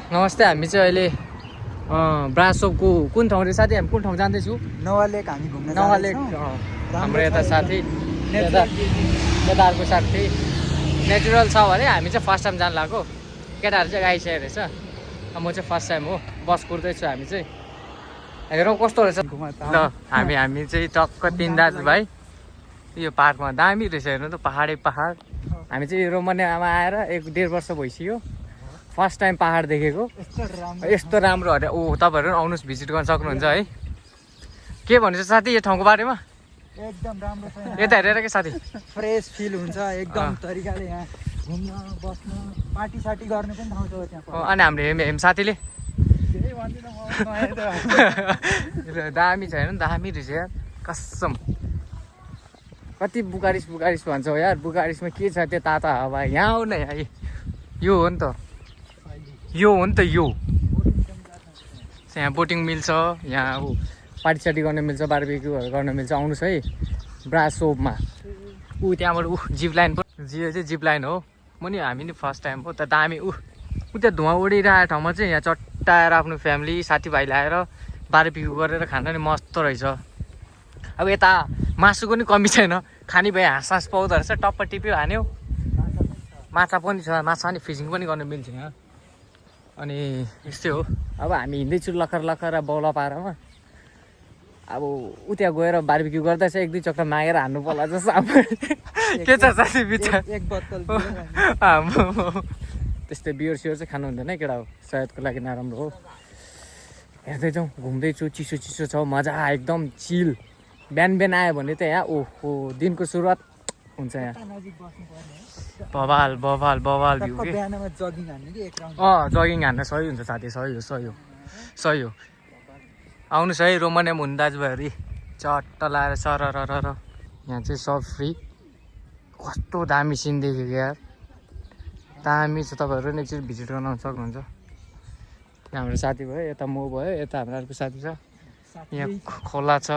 नमस्ते, हामी चाहिँ अहिले ब्रासोपको कुन ठाउँ रे साथी? हामी कुन ठाउँ जाँदैछु? नवा लेक हामी घुम्न नवा लेक। हाम्रो यता साथी, यता अर्को साथी नेचुरल छ भने हामी चाहिँ फर्स्ट टाइम जानु लाग्यो। केटाहरू चाहिँ आइसकेको रहेछ, म चाहिँ फर्स्ट टाइम हो। बस कुर्दैछु हामी चाहिँ। हेरौँ कस्तो रहेछ ल। हामी चाहिँ टक्क 3 दाजुभाइ यो पार्कमा दामी रहेछ। हेर्नु त, पहाडै पहाड। हामी चाहिँ रोमानियामा आएर 1-1.5 वर्ष भइसक्यो। फर्स्ट टाइम पहाड देखेको यस्तो राम्रो अरे। तपाईँहरू पनि आउनुहोस्, भिजिट गर्न सक्नुहुन्छ है। के भन्नुहुन्छ साथी यो ठाउँको बारेमा? एकदम राम्रो छ। यता हेरेर के साथी, फ्रेस फिल हुन्छ एकदम तरिकाले। यहाँ घुम्न बस्न पार्टी सार्टी गर्ने पनि ठाउँ छ त्यहाँ। अनि हाम्रो हेम साथीले केही भन्दिनँ म। दामी छ हेर्नु, दामी रहेछ यार कसम। कति बुकारिस भन्छौ यार। बुकारिसमा के छ त्यो ताता हावा? यहाँ आउ न, यो हो नि त, यो हो नि त। यो यहाँ बोटिङ मिल्छ, यहाँ अब पार्टी सार्टी गर्न मिल्छ, बारबेक्युहरू गर्न मिल्छ। आउनुहोस् है ब्रासोपमा। त्यहाँबाट जिप लाइन पनि, जियो चाहिँ जिप लाइन हो। म नि हामी नि फर्स्ट टाइम हो त। दामी त्यहाँ धुवा उडिरहेको ठाउँमा चाहिँ यहाँ चट्टाएर आफ्नो फ्यामिली साथीभाइ ल्याएर बारबेक्यु गरेर खान नि मस्त रहेछ। अब यता मासुको नि कमी छैन, खाने भए हाँस पाउँदो रहेछ। टप्प टिप्यो हान्यो। माछा पनि छ, माछा नि फिसिङ पनि गर्न मिल्छ यहाँ। अनि यस्तै हो। अब हामी हिँड्दैछु लखर बौला पारामा। अब त्यहाँ गएर बारबेक्यु गर्दैछ, 1-2 चक्कर मागेर हान्नु पर्ला जस्तो। के छ साथी विचार? एक बोतल त्यस्तै बियर चाहिँ खानु हुँदैन केटा हो, सेहतको लागि नराम्रो हो। हेर्दै जाउँ, घुम्दैछु। चिसो छ, मजा एकदम चिल। बिहान आयो भने त यहाँ ओहो दिनको सुरुवात हुन्छ यहाँ। बवाल भ्यू के। जगिङ हान्न सही हुन्छ साथी। सही हो। आउनुहोस् है रोमानियामा हुनु दाजुभाइहरू। चट्ट लाएर सरर। यहाँ चाहिँ सब फ्री। कस्तो दामी सिन देखेको यार, दामी छ। तपाईँहरू नि एकचोटि भिजिट गर्न आउनु सक्नुहुन्छ। यहाँ हाम्रो साथी भयो, यता म भयो, यता हाम्रो अर्को साथी छ। यहाँ खोला छ,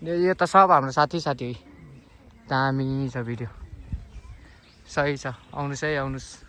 यो त सब हाम्रो साथी है। दामी छ भिडियो। सही छ, आउनुहोस् है आउनुहोस्।